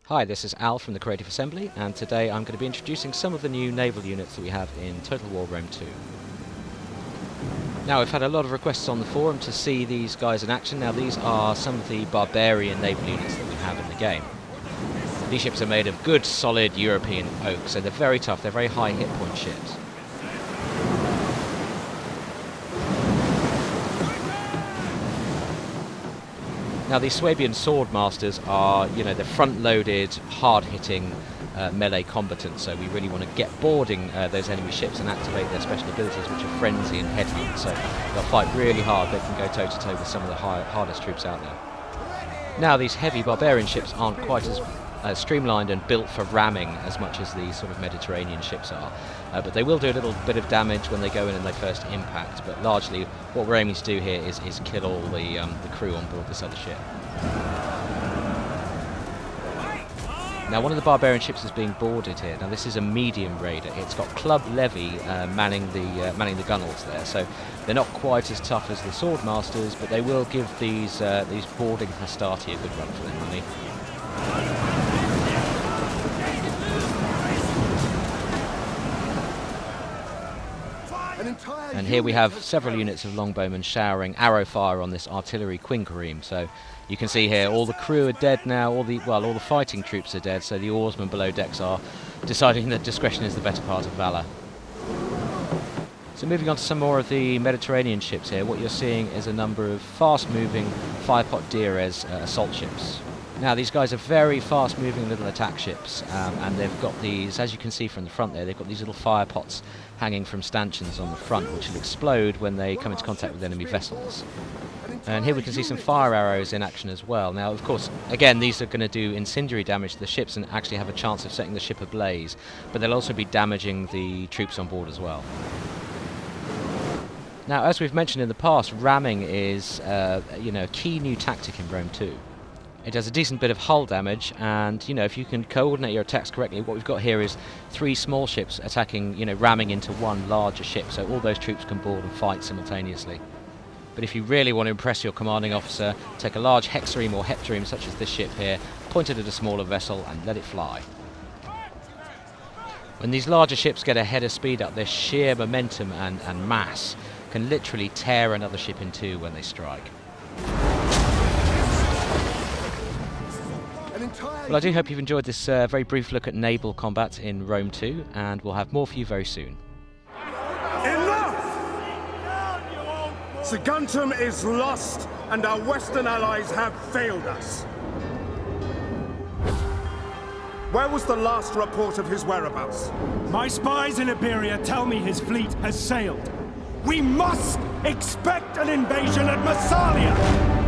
Hi, this is Al from the Creative Assembly, and today I'm going to be introducing some of the new naval units that we have in Total War Rome 2. Now, we've had a lot of requests on the forum to see these guys in action. Now, these are some of the barbarian naval units that we have in the game. These ships are made of good, solid European oak, so they're very tough, they're very high hit point ships. Now, these Swabian Swordmasters are, they're front-loaded, hard-hitting melee combatants, so we really want to get boarding those enemy ships and activate their special abilities, which are Frenzy and Headhunt, so they'll fight really hard. They can go toe-to-toe with some of the hardest troops out there. Now, these heavy barbarian ships aren't quite as streamlined and built for ramming as much as these sort of Mediterranean ships are, but they will do a little bit of damage when they go in and they first impact, but largely what we're aiming to do here is kill all the crew on board this other ship. Now, one of the barbarian ships is being boarded here. Now, this is a medium raider. It's got Club Levy manning the gunwales there, so they're not quite as tough as the Swordmasters, but they will give these boarding Hastati a good run for their money. And here we have several units of longbowmen showering arrow fire on this artillery quinquereme. So you can see here all the crew are dead now, all the fighting troops are dead, so the oarsmen below decks are deciding that discretion is the better part of valour. So moving on to some more of the Mediterranean ships here, what you're seeing is a number of fast-moving Firepot Dires assault ships. Now, these guys are very fast-moving little attack ships, and they've got these, as you can see from the front there, they've got these little fire pots hanging from stanchions on the front, which will explode when they come into contact with enemy vessels. And here we can see some fire arrows in action as well. Now, of course, again, these are going to do incendiary damage to the ships and actually have a chance of setting the ship ablaze, but they'll also be damaging the troops on board as well. Now, as we've mentioned in the past, ramming is a key new tactic in Rome 2. It does a decent bit of hull damage, and if you can coordinate your attacks correctly, what we've got here is 3 small ships attacking, ramming into one larger ship, so all those troops can board and fight simultaneously. But if you really want to impress your commanding officer, take a large hexareme or heptareme such as this ship here, point it at a smaller vessel and let it fly. When these larger ships get ahead of speed up, their sheer momentum and mass can literally tear another ship in two when they strike. Well, I do hope you've enjoyed this very brief look at naval combat in Rome 2, and we'll have more for you very soon. Enough! Saguntum is lost, and our Western allies have failed us. Where was the last report of his whereabouts? My spies in Iberia tell me his fleet has sailed. We must expect an invasion at Massalia!